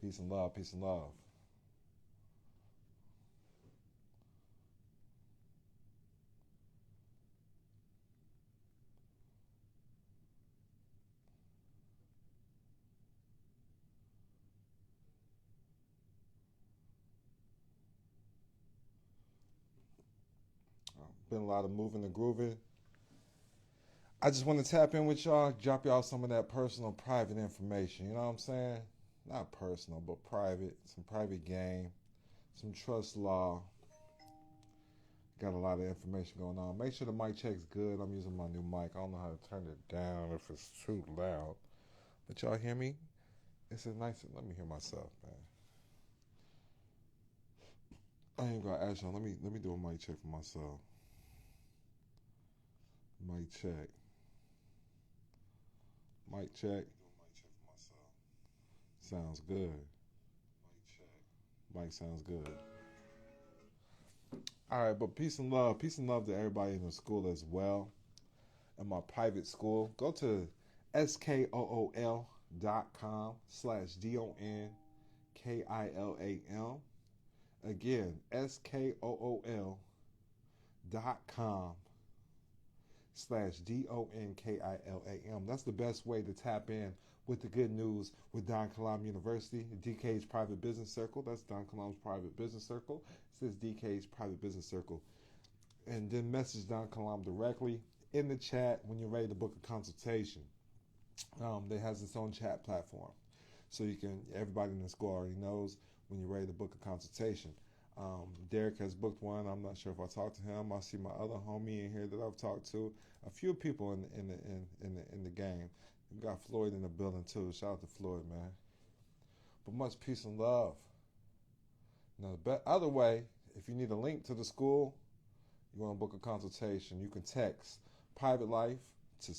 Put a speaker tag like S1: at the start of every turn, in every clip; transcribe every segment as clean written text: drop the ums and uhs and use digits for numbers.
S1: Peace and love, peace and love. Been a lot of moving and grooving. I just want to tap in with y'all, drop y'all some of that personal, private information. You know what I'm saying? Not personal, but private. Some private game, some trust law. Got a lot of information going on. Make sure the mic check's good. I'm using my new mic. I don't know how to turn it down if it's too loud. But y'all hear me? It's a nice. Let me hear myself, man. I ain't gonna ask y'all. Let me do a mic check for myself. Mic check. Mic check. Sounds good. Mic sounds good. All right, but peace and love. Peace and love to everybody in the school as well. In my private school, go to skool.com/DONKILAM. Again, skool.com/DONKILAM. That's the best way to tap in with the good news with Don Kalam University, DK's Private Business Circle. That's Don Kalam's Private Business Circle. It says DK's Private Business Circle. And then message Don Kalam directly in the chat when you're ready to book a consultation. That has its own chat platform. So you can, everybody in the school already knows when you're ready to book a consultation. Derek has booked one. I'm not sure if I talked to him. I see my other homie in here that I've talked to. A few people in the game. We got Floyd in the building too. Shout out to Floyd, man. But much peace and love. Now the other way, if you need a link to the school, you want to book a consultation, you can text Private Life to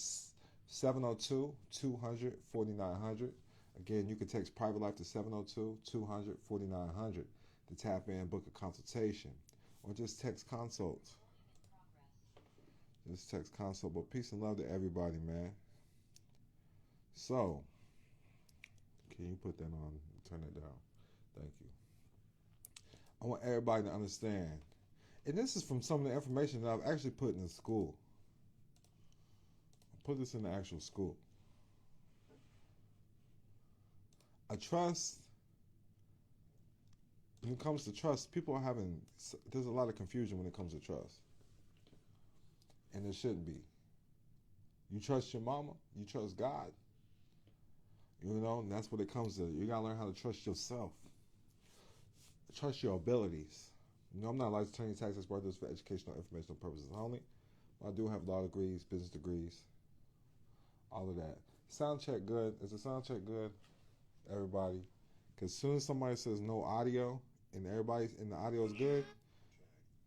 S1: 702-200-4900. Again, you can text Private Life to 702-200-4900 to tap in and book a consultation. Or just text consult. Just text consult. But peace and love to everybody, man. So, can you put that on? Turn it down. Thank you. I want everybody to understand. And this is from some of the information that I've actually put in the school. I put this in the actual school. A trust, when it comes to trust, people are having, there's a lot of confusion when it comes to trust. And there shouldn't be. You trust your mama, you trust God. You know, and that's what it comes to. You gotta learn how to trust yourself. Trust your abilities. You know, I'm not a licensed attorney, tax expert. This for educational, informational purposes only. I do have law degrees, business degrees, all of that. Sound check good. Is the sound check good? Everybody. Because as soon as somebody says no audio and everybody's and the audio is good,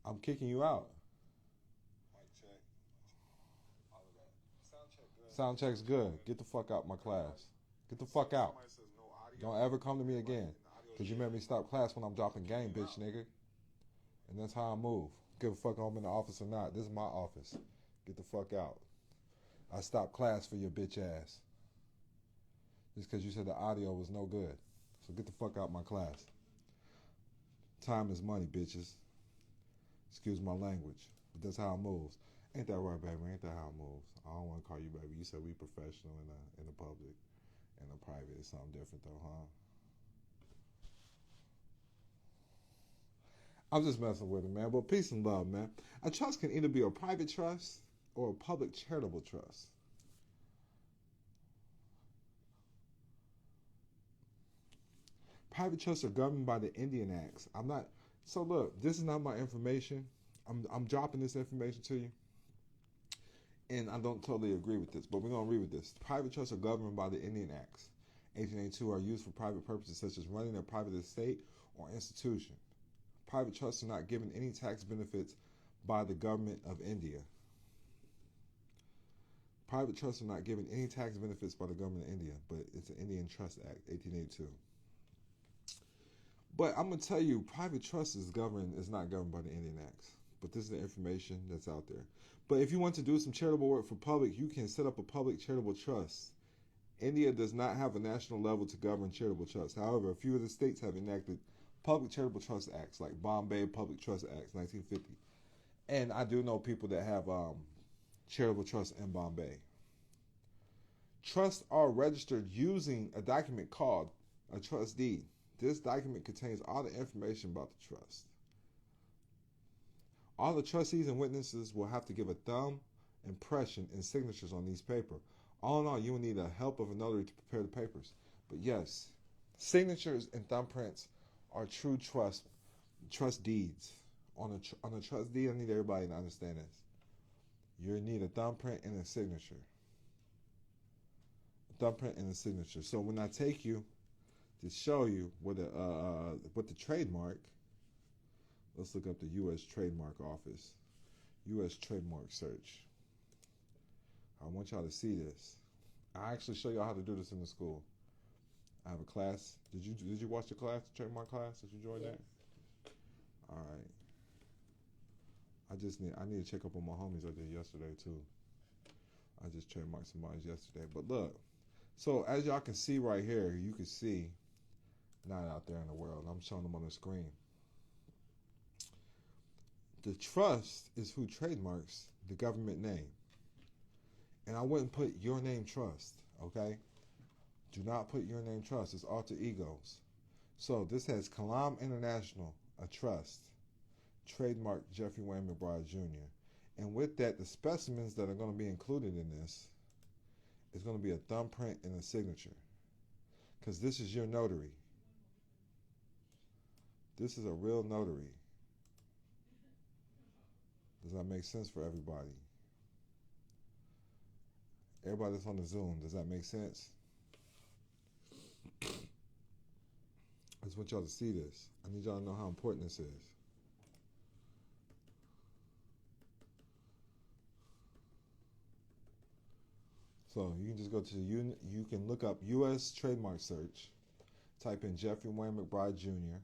S1: I'm kicking you out. Sound check's good. Get the fuck out my class. Get the fuck out. Don't ever come to me again. Because you made me stop class when I'm dropping game, bitch nigga. And that's how I move. Give a fuck if I'm in the office or not. This is my office. Get the fuck out. I stopped class for your bitch ass. Just because you said the audio was no good. So get the fuck out my class. Time is money, bitches. Excuse my language. But that's how it moves. Ain't that right, baby? Ain't that how it moves? I don't want to call you baby. You said we professional in the public. In the private, it's something different though, huh? I'm just messing with it, man. But peace and love, man. A trust can either be a private trust or a public charitable trust. Private trusts are governed by the Indian Acts. I'm not. So look, this is not my information. I'm dropping this information to you, and I don't totally agree with this, but we're gonna read with this. Private trusts are governed by the Indian Acts. 1882 are used for private purposes such as running a private estate or institution. Private trusts are not given any tax benefits by the government of India. Private trusts are not given any tax benefits by the government of India, but it's the Indian Trust Act, 1882. But I'm gonna tell you, private trust is not governed by the Indian Acts. But this is the information that's out there. But if you want to do some charitable work for public, you can set up a public charitable trust India does not have a national level to govern charitable trusts. However, a few of the states have enacted public charitable trust acts, like Bombay Public Trust Act, 1950. And I do know people that have charitable trusts in Bombay. Trusts are registered using a document called a trust deed. This document contains all the information about the trust. All the trustees and witnesses will have to give a thumb impression and signatures on these paper. All in all, you will need the help of a notary to prepare the papers. But yes, signatures and thumbprints are true trust deeds. On a trust deed, I need everybody to understand this. You need a thumbprint and a signature. A thumbprint and a signature. So when I take you to show you what the trademark, let's look up the U.S. Trademark Office. U.S. Trademark Search. I want y'all to see this. I actually show y'all how to do this in the school. I have a class. Did you watch the class, the trademark class? Did you join that? All right. I need to check up on my homies I did yesterday too. I just trademarked somebody yesterday. But look, so as y'all can see right here, you can see, not out there in the world, I'm showing them on the screen. The trust is who trademarks the government name. And I wouldn't put your name trust, okay? Do not put your name trust. It's alter egos. So this has Kilam International, a trust, trademark Jeffrey Wayne McBride Jr. And with that, the specimens that are going to be included in this is going to be a thumbprint and a signature. Because this is your notary. This is a real notary. Does that make sense for everybody? Everybody that's on the Zoom, does that make sense? I just want y'all to see this. I need y'all to know how important this is. So you can just go to you can look up U.S. Trademark Search, type in Jeffrey Wayne McBride Jr.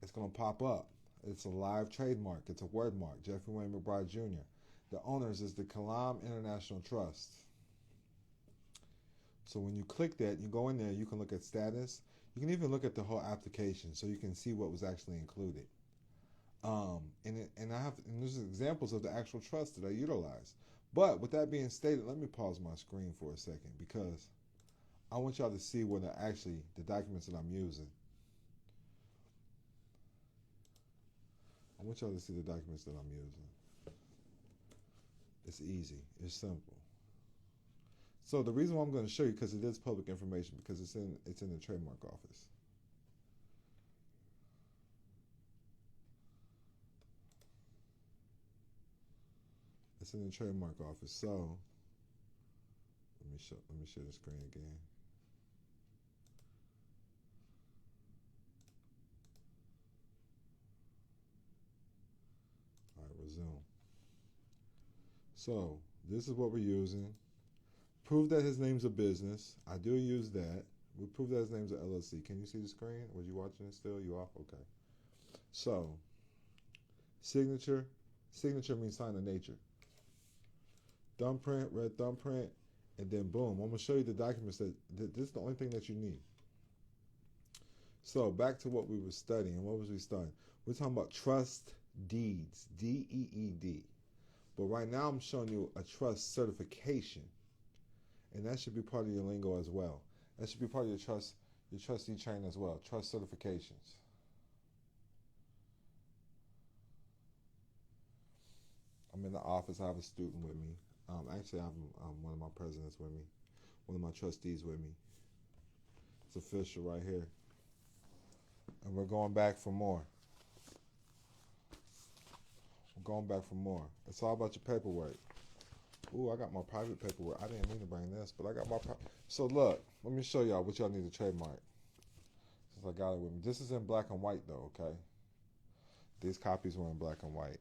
S1: It's going to pop up. It's a live trademark. It's a word mark, Jeffrey Wayne McBride Jr. The owners is the Kilam International Trust. So when you click that, you go in there, you can look at status. You can even look at the whole application so you can see what was actually included. And there's examples of the actual trust that I utilize. But with that being stated, let me pause my screen for a second because I want y'all to see what the documents that I'm using. I want y'all to see the documents that I'm using. It's easy. It's simple. So the reason why I'm going to show you, because it is public information, because it's in the trademark office. It's in the trademark office. So let me share the screen again. All right, resume. So this is what we're using. Prove that his name's a business. I do use that. We prove that his name's an LLC. Can you see the screen? Was you watching it still? You off? Okay. So signature. Signature means sign of nature. Thumbprint, red thumbprint, and then boom. I'm going to show you the documents that this is the only thing that you need. So back to what we were studying. What was we studying? We're talking about trust deeds, D-E-E-D. But right now I'm showing you a trust certification. And that should be part of your lingo as well. That should be part of your trustee training as well. Trust certifications. I'm in the office. I have a student with me. Actually, I have one of my presidents with me. One of my trustees with me. It's official right here. And we're going back for more. We're going back for more. It's all about your paperwork. Ooh, I got my private paperwork. I didn't mean to bring this, but I got my So look, let me show y'all what y'all need to trademark. Since I got it with me. This is in black and white though, okay? These copies were in black and white.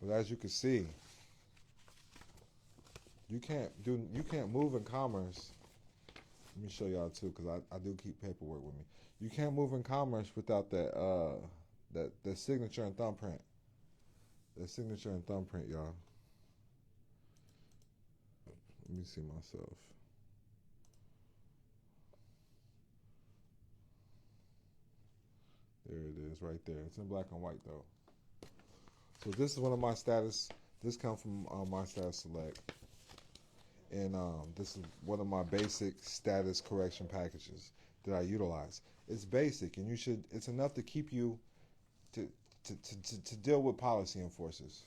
S1: But as you can see, you can't move in commerce. Let me show y'all too, because I do keep paperwork with me. You can't move in commerce without that signature and thumbprint. That signature and thumbprint, y'all. Let me see myself. There it is, right there. It's in black and white though. So this is one of my status. This comes from my status select, and this is one of my basic status correction packages that I utilize. It's basic, and you should. It's enough to keep you to deal with policy enforcers.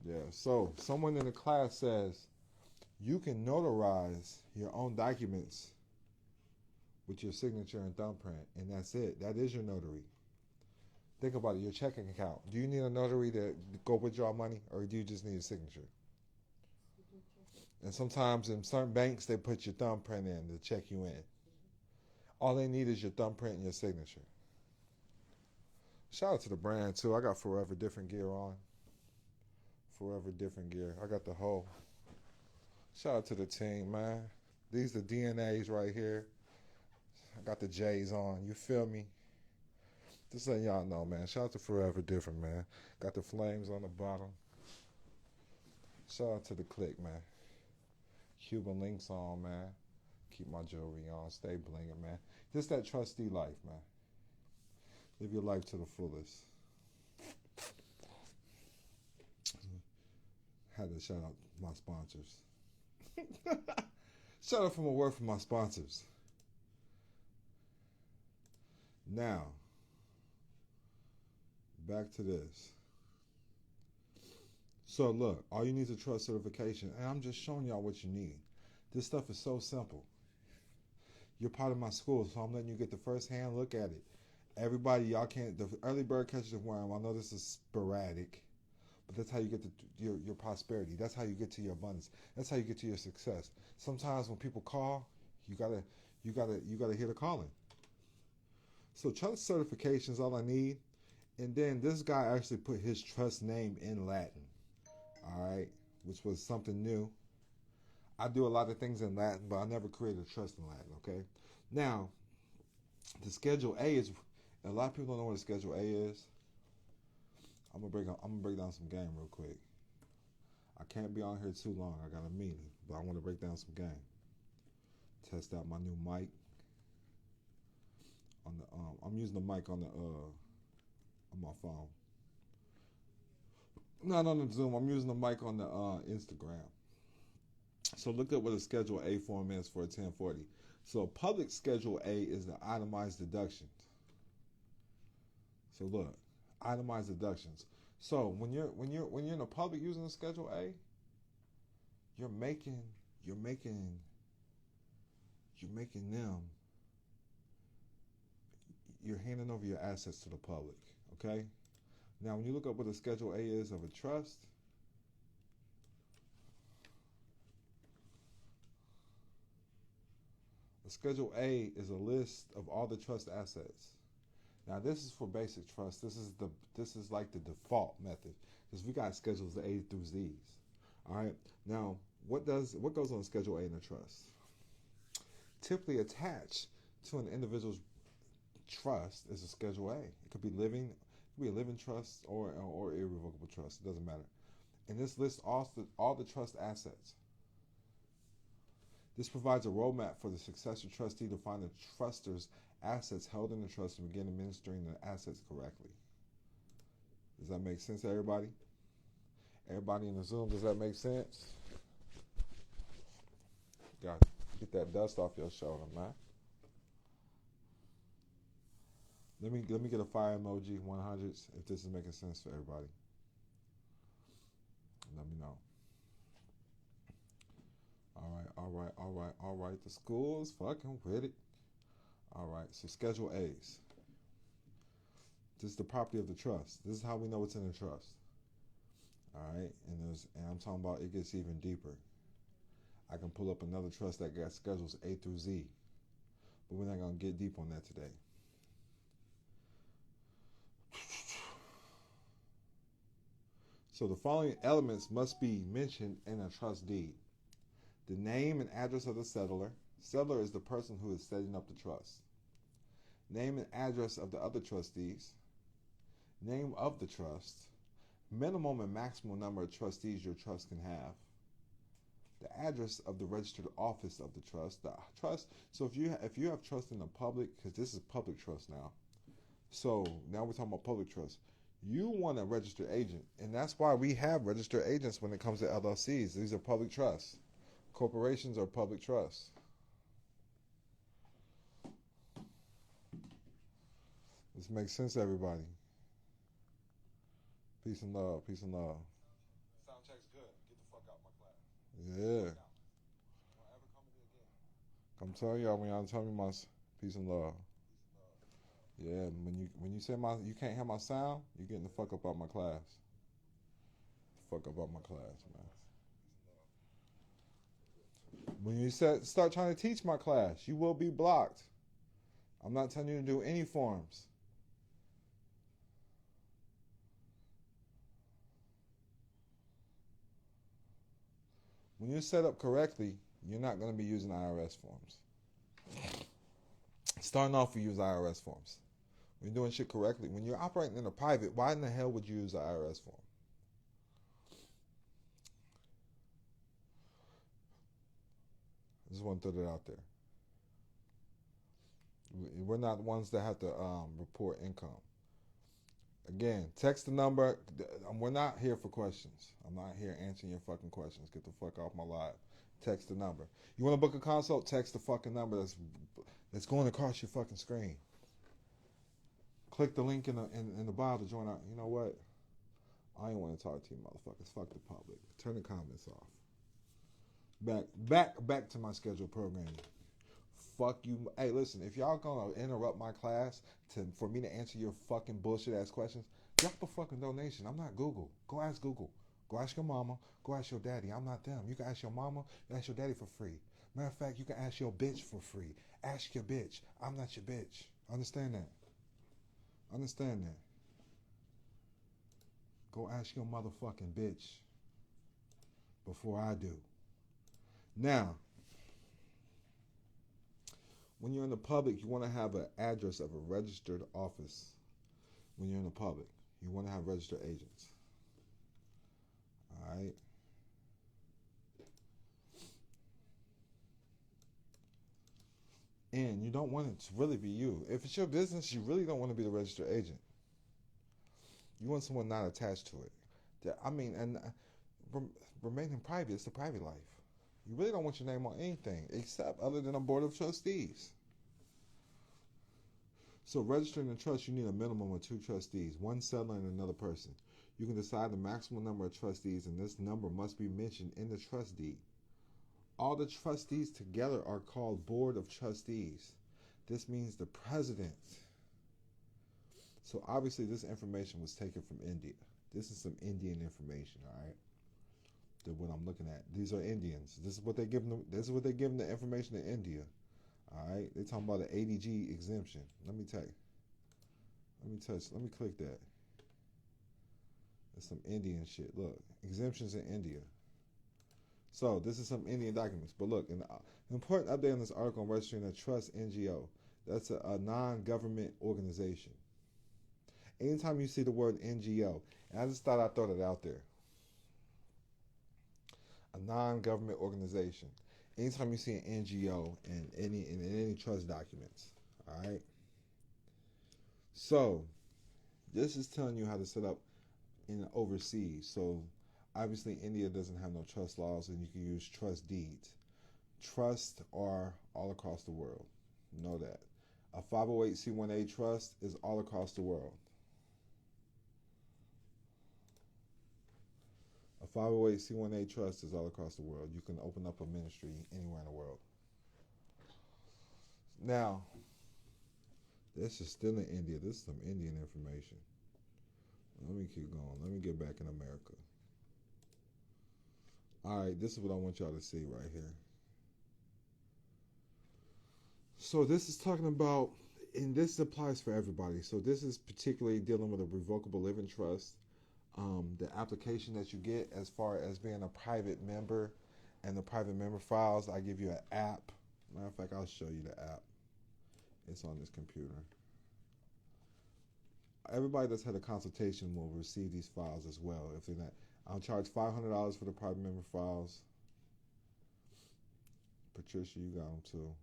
S1: Yeah. So someone in the class says you can notarize your own documents with your signature and thumbprint, and that's it. That is your notary. Think about it, your checking account. Do you need a notary to go withdraw money, or do you just need a signature? And sometimes in certain banks, they put your thumbprint in to check you in. All they need is your thumbprint and your signature. Shout out to the brand, too. I got Forever Different Gear on. Forever Different Gear. I got the whole. Shout out to the team, man. These are the DNAs right here. I got the J's on. You feel me? Just letting y'all know, man. Shout out to Forever Different, man. Got the flames on the bottom. Shout out to the click, man. Cuban links on, man. Keep my jewelry on. Stay blinging, man. Just that trustee life, man. Live your life to the fullest. Had to shout out my sponsors. Shout out from a word from my sponsors. Now, back to this. So look, all you need is a trust certification, and I'm just showing y'all what you need. This stuff is so simple. You're part of my school, so I'm letting you get the first hand look at it. Everybody, y'all can't, the early bird catches the worm. I know this is sporadic, but that's how you get to your prosperity. That's how you get to your abundance. That's how you get to your success. Sometimes when people call, you gotta hear the calling. So trust certification is all I need. And then this guy actually put his trust name in Latin. All right, which was something new. I do a lot of things in Latin, but I never created a trust in Latin, okay? Now, the Schedule A is, a lot of people don't know what a Schedule A is. I'm gonna break down some game real quick. I can't be on here too long. I got a meeting, but I want to break down some game. Test out my new mic. On the I'm using the mic on the on my phone. Not on the Zoom. I'm using the mic on the Instagram. So look at what a Schedule A form is for a 1040. So a public Schedule A is the itemized deductions. So look, itemized deductions. So when you're in the public using a Schedule A, you're making them. You're handing over your assets to the public. Okay. Now, when you look up what a Schedule A is of a trust, a Schedule A is a list of all the trust assets. Now, this is for basic trust. This is like the default method because we got schedules A through Z's. All right. Now, what goes on Schedule A in a trust? Typically attached to an individual's trust is a Schedule A. It could be a living trust or irrevocable trust. It doesn't matter. And this lists all the trust assets. This provides a roadmap for the successor trustee to find the truster's assets held in the trust and begin administering the assets correctly. Does that make sense to everybody? Everybody in the Zoom, does that make sense? Got to get that dust off your shoulder, man. Let me get a fire emoji, 100s, if this is making sense for everybody. Let me know. All right. The school is fucking with it. All right, so Schedule A's. This is the property of the trust. This is how we know it's in the trust. All right, and I'm talking about it gets even deeper. I can pull up another trust that got schedules A through Z, but we're not gonna get deep on that today. So the following elements must be mentioned in a trust deed. The name and address of the settlor. Settlor is the person who is setting up the trust. Name and address of the other trustees. Name of the trust. Minimum and maximum number of trustees your trust can have. the address of the registered office of the trust. The trust. So if you have trust in the public, because this is public trust now. So now we're talking about public trust. You want a registered agent, and that's why we have registered agents when it comes to LLCs. These are public trusts. Corporations are public trusts. This makes sense, everybody. Peace and love. Peace and love.
S2: Sound check's good. Get the fuck out my class.
S1: Yeah.
S2: Don't ever come to me again.
S1: I'm telling y'all when y'all tell me my peace and love. Yeah, when you say you can't have my sound, you're getting the fuck up out my class. Fuck up out my class, man. When you start trying to teach my class, you will be blocked. I'm not telling you to do any forms. When you're set up correctly, you're not going to be using IRS forms. Starting off, we use IRS forms. When you're doing shit correctly, when you're operating in a private, why in the hell would you use an IRS form? I just want to throw that out there. We're not the ones that have to report income. Again, text the number. We're not here for questions. I'm not here answering your fucking questions. Get the fuck off my live. Text the number. You want to book a consult? Text the fucking number that's going across your fucking screen. Click the link in the bio to join our. You know what? I ain't want to talk to you motherfuckers. Fuck the public. Turn the comments off. Back to my scheduled programming. Fuck you. Hey, listen, if y'all gonna interrupt my class for me to answer your fucking bullshit ass questions, drop a fucking donation. I'm not Google. Go ask Google. Go ask your mama. Go ask your daddy. I'm not them. You can ask your mama. You ask your daddy for free. Matter of fact, you can ask your bitch for free. Ask your bitch. I'm not your bitch. Understand that. Understand that. Go ask your motherfucking bitch before I do. Now, when you're in the public, you want to have an address of a registered office. When you're in the public, you want to have registered agents. All right. And you don't want it to really be you. If it's your business, you really don't want to be the registered agent. You want someone not attached to it. I mean, and remaining private, it's the private life. You really don't want your name on anything except other than a board of trustees. So registering a trust, you need a minimum of 2 trustees, one settler and another person. You can decide the maximum number of trustees, and this number must be mentioned in the trust deed. All the trustees together are called board of trustees. This means the president. So obviously this information was taken from India. This is some Indian information, all right? What I'm looking at. These are Indians. This is what they give them. This is what they give them the information in India. All right. They're talking about the ADG exemption. Let me click that. That's some Indian shit. Look, exemptions in India. So this is some Indian documents. But look, an important update on this article on registering a trust NGO. That's a non-government organization. Anytime you see the word NGO, and I just thought I'd throw that out there. A non-government organization. Anytime you see an NGO in any trust documents, all right. So this is telling you how to set up in overseas. So obviously India doesn't have no trust laws, and you can use trust deeds. Trusts are all across the world. Know that. A 508c1a trust is all across the world. A 508c1a trust is all across the world. You can open up a ministry anywhere in the world. Now, this is still in India. This is some Indian information. Let me keep going. Let me get back in America. All right, this is what I want y'all to see right here. So this is talking about, and this applies for everybody. So this is particularly dealing with a revocable living trust. The application that you get as far as being a private member and the private member files, I give you an app. Matter of fact, I'll show you the app. It's on this computer. Everybody that's had a consultation will receive these files as well. If they're not, I'll charge $500 for the private member files. Patricia, you got them too.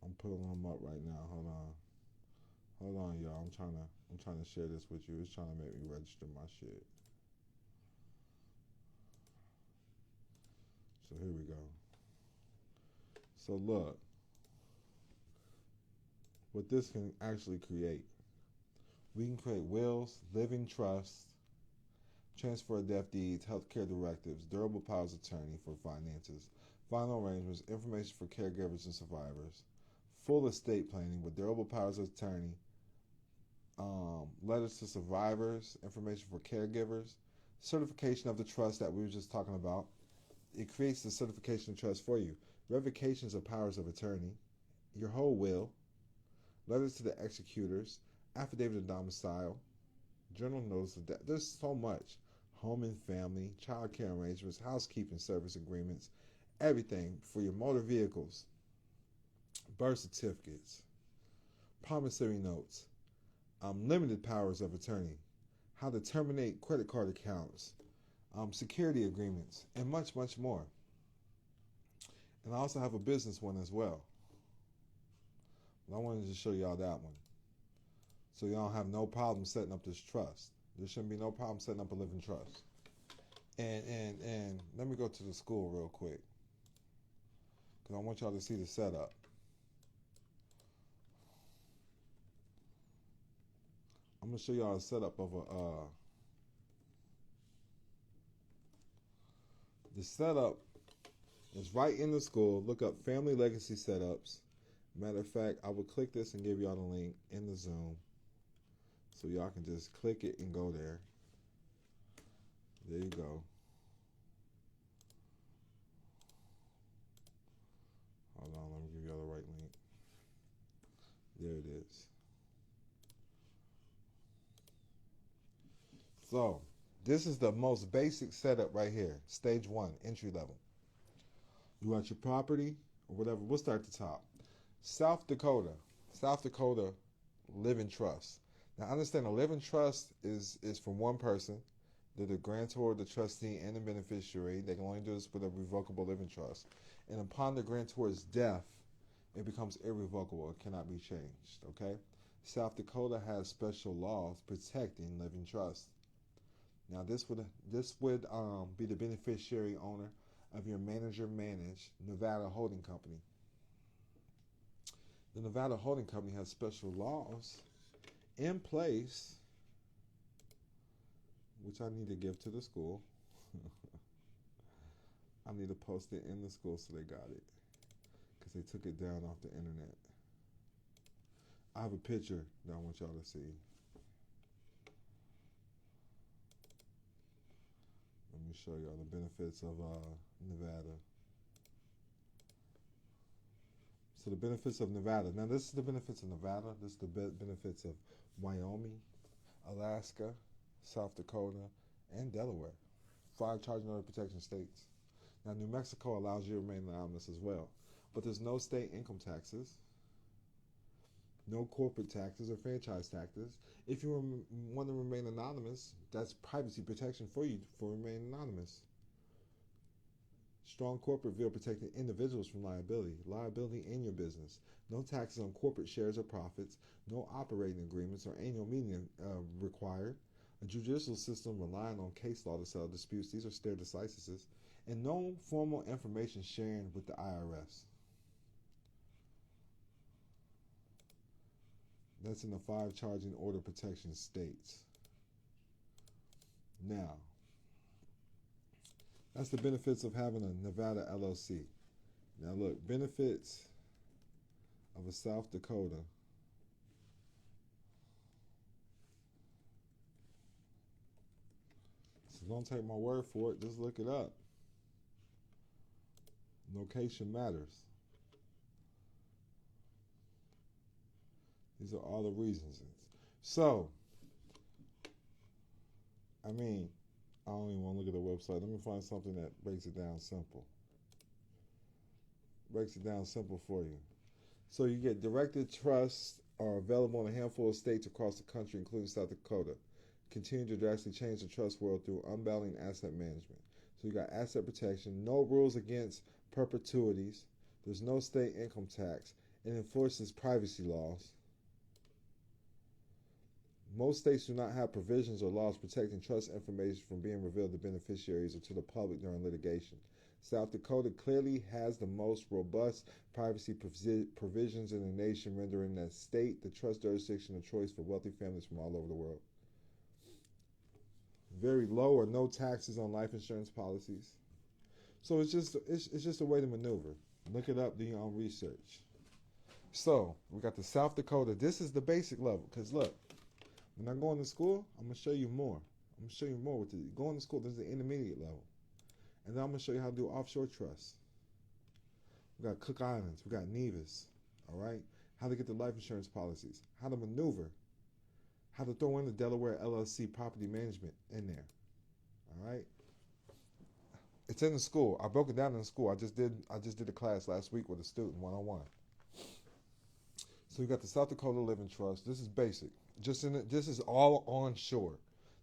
S1: I'm putting them up right now. Hold on, y'all. I'm trying to share this with you. It's trying to make me register my shit. So here we go. So look, what this can actually create. We can create wills, living trusts, transfer of death deeds, healthcare directives, durable powers of attorney for finances, final arrangements, information for caregivers and survivors, full estate planning with durable powers of attorney, letters to survivors, information for caregivers, certification of the trust that we were just talking about. It creates the certification of trust for you. Revocations of powers of attorney, your whole will, letters to the executors, affidavit of domicile, journal notice of death. There's so much. Home and family, child care arrangements, housekeeping service agreements, everything for your motor vehicles, birth certificates, promissory notes, limited powers of attorney, how to terminate credit card accounts, security agreements, and much, much more. And I also have a business one as well. But I wanted to show y'all that one. So y'all have no problem setting up this trust. There shouldn't be no problem setting up a living trust. And let me go to the school real quick, because I want y'all to see the setup. I'm going to show y'all a setup of the setup is right in the school. Look up family legacy setups. Matter of fact, I will click this and give y'all the link in the Zoom. So y'all can just click it and go there. There you go. Hold on, let me give y'all the right link. There it is. So, this is the most basic setup right here. Stage 1, entry level. You want your property or whatever. We'll start at the top. South Dakota living trust. Now, understand a living trust is for one person. They're the grantor, the trustee, and the beneficiary. They can only do this with a revocable living trust. And upon the grantor's death, it becomes irrevocable. It cannot be changed, okay? South Dakota has special laws protecting living trusts. Now, this would be the beneficiary owner of your manager-managed Nevada holding company. The Nevada holding company has special laws in place, which I need to give to the school. I need to post it in the school so they got it, because they took it down off the internet. I have a picture that I want y'all to see. Let me show y'all the benefits of Nevada. So the benefits of Nevada. Now this is the benefits of Nevada. This is the benefits of Wyoming, Alaska, South Dakota, and Delaware. 5 charging order protection states. Now New Mexico allows you to remain anonymous as well. But there's no state income taxes, no corporate taxes or franchise taxes. If you want to remain anonymous, that's privacy protection for you for remaining anonymous. Strong corporate veil protecting individuals from liability in your business. No taxes on corporate shares or profits. No operating agreements or annual meeting required. A judicial system relying on case law to settle disputes. These are stare decisis. And no formal information sharing with the IRS. That's in the 5 charging order protection states. Now, that's the benefits of having a Nevada LLC. Now look, benefits of a South Dakota. So don't take my word for it, just look it up. Location matters. These are all the reasons. So, I mean, I don't even want to look at the website. Let me find something that breaks it down simple. Breaks it down simple for you. So you get directed trusts are available in a handful of states across the country, including South Dakota. continue to drastically change the trust world through unbalancing asset management. So you got asset protection, no rules against perpetuities, there's no state income tax, it enforces privacy laws. Most states do not have provisions or laws protecting trust information from being revealed to beneficiaries or to the public during litigation. South Dakota clearly has the most robust privacy provisions in the nation, rendering that state the trust jurisdiction of choice for wealthy families from all over the world. Very low or no taxes on life insurance policies. So it's just a way to maneuver. Look it up, do your own research. So we got the South Dakota. This is the basic level. Because look, when I go into school, I'm going to show you more. I'm going to show you more. Going to school, this is the intermediate level. And then I'm going to show you how to do offshore trusts. We got Cook Islands. We got Nevis. All right? How to get the life insurance policies. How to maneuver. How to throw in the Delaware LLC property management in there. All right? It's in the school. I broke it down in the school. I just did a class last week with a student, one-on-one. So we got the South Dakota Living Trust. This is basic. This is all onshore,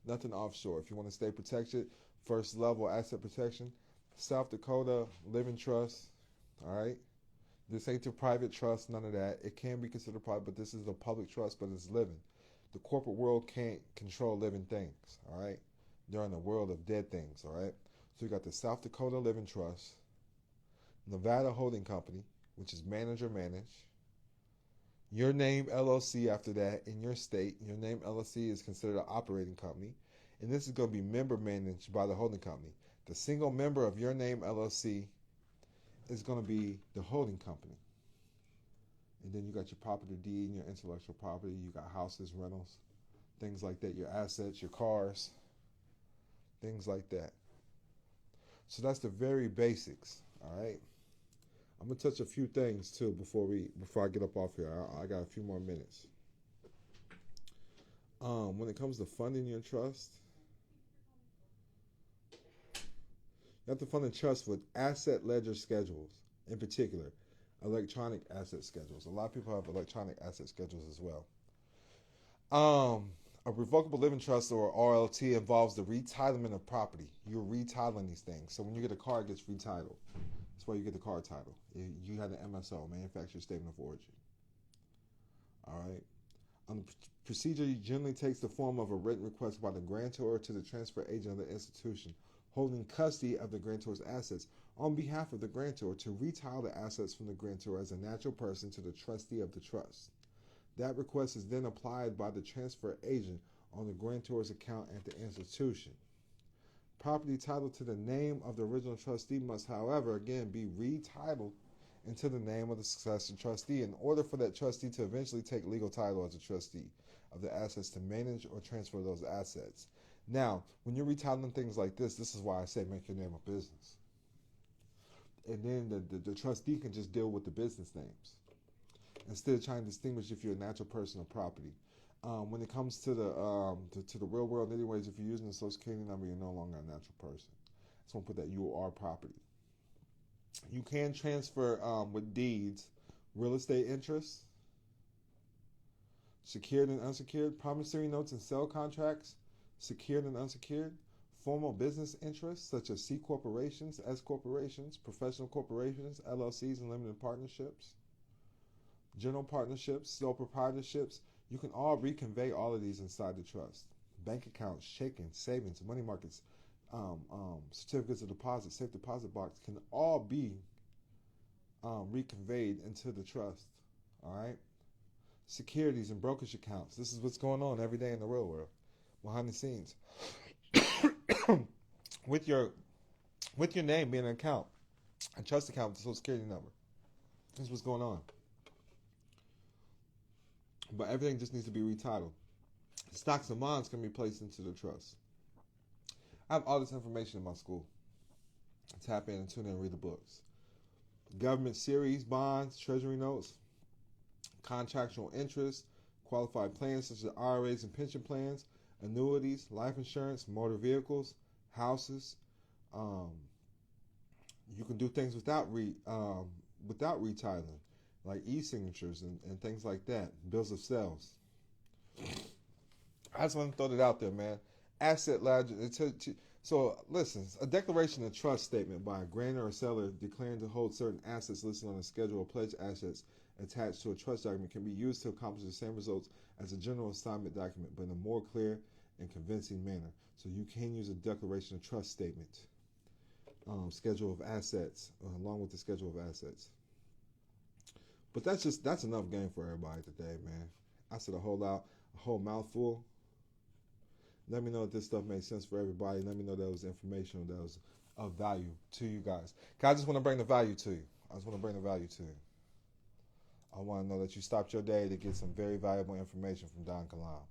S1: nothing offshore. If you want to stay protected, first level asset protection, South Dakota Living Trust. All right, this ain't a private trust, none of that. It can be considered private, but this is a public trust, but it's living. The corporate world can't control living things. All right, they're in the world of dead things. All right, so you got the South Dakota Living Trust, Nevada Holding Company, which is manager managed. Your name LLC after that in your state. Your name LLC is considered an operating company. And this is going to be member managed by the holding company. The single member of your name LLC is going to be the holding company. And then you got your property deed and your intellectual property. You got houses, rentals, things like that. Your assets, your cars, things like that. So that's the very basics, all right? I'm gonna touch a few things too before I get up off here. I got a few more minutes. When it comes to funding your trust, you have to fund a trust with asset ledger schedules, in particular, electronic asset schedules. A lot of people have electronic asset schedules as well. A revocable living trust or RLT involves the retitlement of property. You're retitling these things. So when you get a car, it gets retitled. That's why you get the car title. You had an MSO, manufacturer statement of origin. All right. The procedure generally takes the form of a written request by the grantor to the transfer agent of the institution holding custody of the grantor's assets on behalf of the grantor to retitle the assets from the grantor as a natural person to the trustee of the trust. That request is then applied by the transfer agent on the grantor's account at the institution. Property titled to the name of the original trustee must, however, again be retitled into the name of the successor trustee in order for that trustee to eventually take legal title as a trustee of the assets to manage or transfer those assets. Now, when you're retitling things like this is why I say make your name a business. And then the trustee can just deal with the business names instead of trying to distinguish if you're a natural person or property. When it comes to the real world, anyways, if you're using a social security number, you're no longer a natural person. So I'm going to put that you are property. You can transfer with deeds, real estate interests, secured and unsecured, promissory notes and sale contracts, secured and unsecured, formal business interests such as C corporations, S corporations, professional corporations, LLCs and limited partnerships, general partnerships, sole proprietorships. You can all reconvey all of these inside the trust. Bank accounts, checking, savings, money markets, certificates of deposit, safe deposit box can all be reconveyed into the trust. All right. Securities and brokerage accounts. This is what's going on every day in the real world, behind the scenes. with your name being an account, a trust account with a social security number. This is what's going on. But everything just needs to be retitled. Stocks and bonds can be placed into the trust. I have all this information in my school. Tap in and tune in and read the books. Government series, bonds, treasury notes, contractual interest, qualified plans such as IRAs and pension plans, annuities, life insurance, motor vehicles, houses. You can do things without retitling, like e-signatures and things like that, bills of sales. I just want to throw that out there, man. Asset ledger. So listen, a declaration of trust statement by a grantor or seller declaring to hold certain assets listed on a schedule of pledged assets attached to a trust document can be used to accomplish the same results as a general assignment document, but in a more clear and convincing manner. So you can use a declaration of trust statement, schedule of assets, along with the schedule of assets. But that's enough game for everybody today, man. I said a whole mouthful. Let me know if this stuff made sense for everybody. Let me know that was informational, that was of value to you guys. I just want to bring the value to you. I want to know that you stopped your day to get some very valuable information from Don Kalam.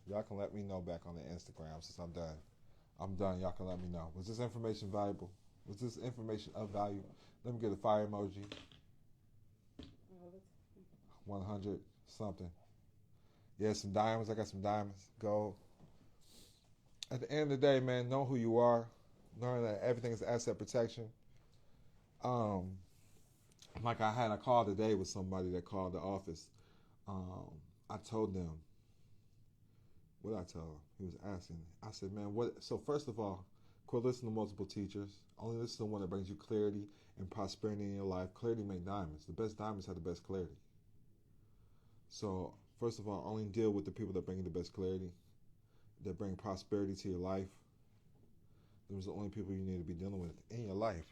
S1: Y'all can let me know back on the Instagram since I'm done. Y'all can let me know. Was this information valuable? Was this information of value? Let me get a fire emoji. 100 something. Yeah, some diamonds. I got some diamonds. Gold. At the end of the day, man, know who you are. Learn that everything is asset protection. Like I had a call today with somebody that called the office. I told them. What did I tell him? He was asking. I said, man, what? So first of all, quit listening to multiple teachers. Only listen to one that brings you clarity and prosperity in your life. Clarity make diamonds. The best diamonds have the best clarity. So first of all, only deal with the people that bring you the best clarity, that bring prosperity to your life. Those are the only people you need to be dealing with in your life.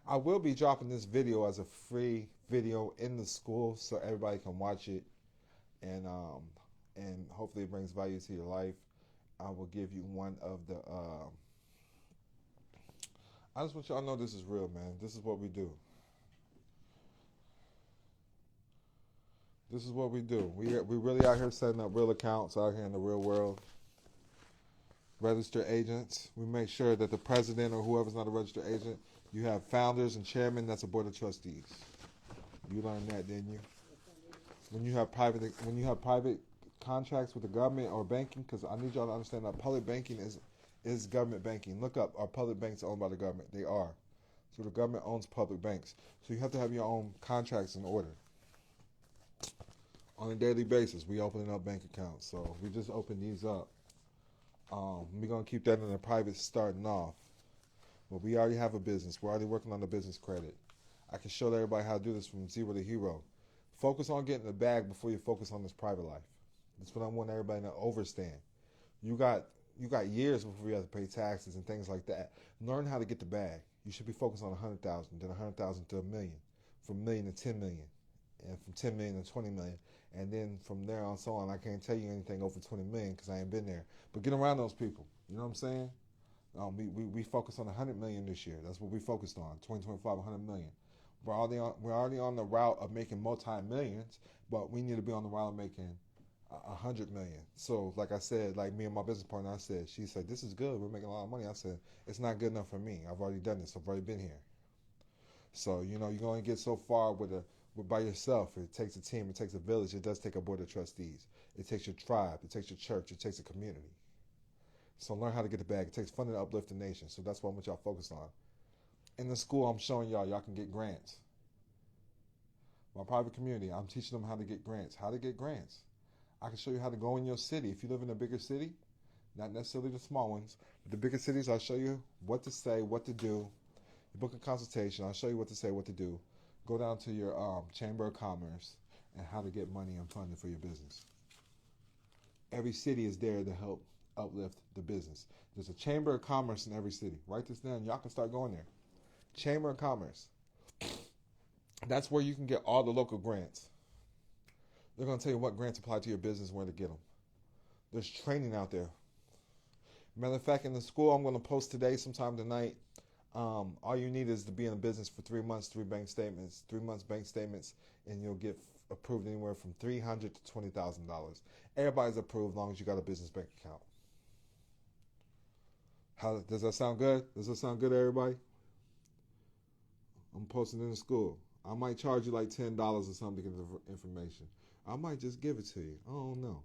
S1: I will be dropping this video as a free video in the school so everybody can watch it, and hopefully it brings value to your life. I will give you one of the. I just want y'all to know this is real, man. This is what we do. This is what we do. We really out here setting up real accounts out here in the real world. Registered agents. We make sure that the president or whoever's not a registered agent, you have founders and chairmen. That's a board of trustees. You learned that, didn't you? When you have private contracts with the government or banking, because I need y'all to understand that public banking is government banking. Look up, are public banks owned by the government? They are. So the government owns public banks. So you have to have your own contracts in order. On a daily basis, we opening up bank accounts. So we just opened these up. We're going to keep that in the private starting off. But we already have a business. We're already working on the business credit. I can show everybody how to do this from zero to hero. Focus on getting the bag before you focus on this private life. That's what I want everybody to understand. You got years before you have to pay taxes and things like that. Learn how to get the bag. You should be focused on 100,000, then 100,000 to a million, from $1 million to 10 million, and from 10 million to 20 million, and then from there on so on. I can't tell you anything over 20 million because I ain't been there. But get around those people. You know what I'm saying? We focus on 100 million this year. That's what we focused on. 2025, 100 million. We're already on the route of making multi-millions, but we need to be on the route of making 100 million. So like I said, like me and my business partner, she said, this is good. We're making a lot of money. I said, it's not good enough for me. I've already done this. I've already been here. So, you're going to get so far by yourself. It takes a team. It takes a village. It does take a board of trustees. It takes your tribe. It takes your church. It takes a community. So learn how to get the bag. It takes funding to uplift the nation. So that's what I want y'all focused on. In the school, I'm showing y'all can get grants. My private community, I'm teaching them how to get grants. How to get grants. I can show you how to go in your city. If you live in a bigger city, not necessarily the small ones, but the bigger cities, I'll show you what to say, what to do. You book a consultation. I'll show you what to say, what to do. Go down to your Chamber of Commerce and how to get money and funding for your business. Every city is there to help uplift the business. There's a Chamber of Commerce in every city. Write this down. Y'all can start going there. Chamber of Commerce. That's where you can get all the local grants. They're going to tell you what grants apply to your business, where to get them. There's training out there. Matter of fact, in the school, I'm going to post today, sometime tonight. All you need is to be in a business for 3 months, 3 months bank statements, and you'll get approved anywhere from $300 to $20,000. Everybody's approved as long as you got a business bank account. How does that sound good? Does that sound good, everybody? I'm posting in the school. I might charge you like $10 or something to get the information. I might just give it to you. I don't know.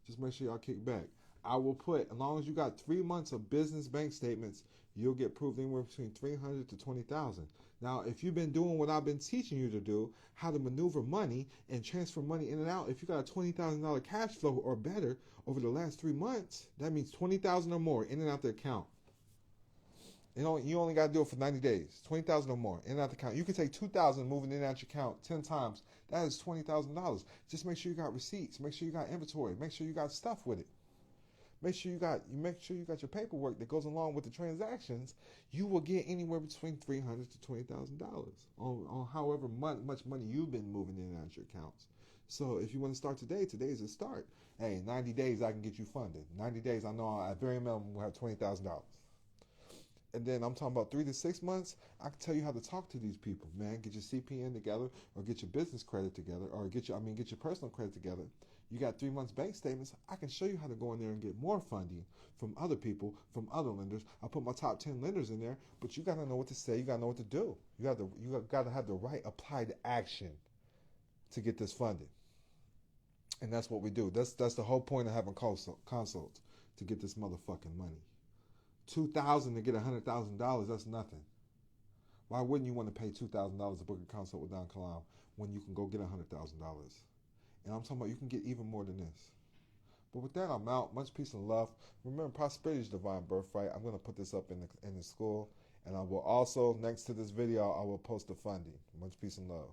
S1: Just make sure y'all kick back. I will put, as long as you got 3 months of business bank statements, you'll get approved anywhere between 300 to 20,000. Now, if you've been doing what I've been teaching you to do, how to maneuver money and transfer money in and out, if you got a $20,000 cash flow or better over the last 3 months, that means 20,000 or more in and out the account. You only got to do it for 90 days. 20,000 or more in and out the account. You can take 2,000 moving in and out your account 10 times. That is $20,000. Just make sure you got receipts. Make sure you got inventory. Make sure you got stuff with it. Make sure you got your paperwork that goes along with the transactions. You will get anywhere between $300 to $20,000 on however much money you've been moving in and out your accounts. So if you want to start today, today is a start. Hey, 90 days I can get you funded. 90 days I know at very minimum we'll have $20,000. And then I'm talking about 3 to 6 months. I can tell you how to talk to these people, man. Get your CPN together, or get your business credit together, or get your personal credit together. You got 3 months bank statements. I can show you how to go in there and get more funding from other people, from other lenders. I put my top 10 lenders in there, but you got to know what to say. You got to know what to do. You got to have the right applied action to get this funded. And that's what we do. That's the whole point of having consults, to get this motherfucking money. $2,000 to get $100,000, that's nothing. Why wouldn't you want to pay $2,000 to book a consult with Don Kalam when you can go get $100,000? And I'm talking about you can get even more than this. But with that, I'm out. Much peace and love. Remember, prosperity is divine birthright. I'm going to put this up in the school. And I will also, next to this video, I will post the funding. Much peace and love.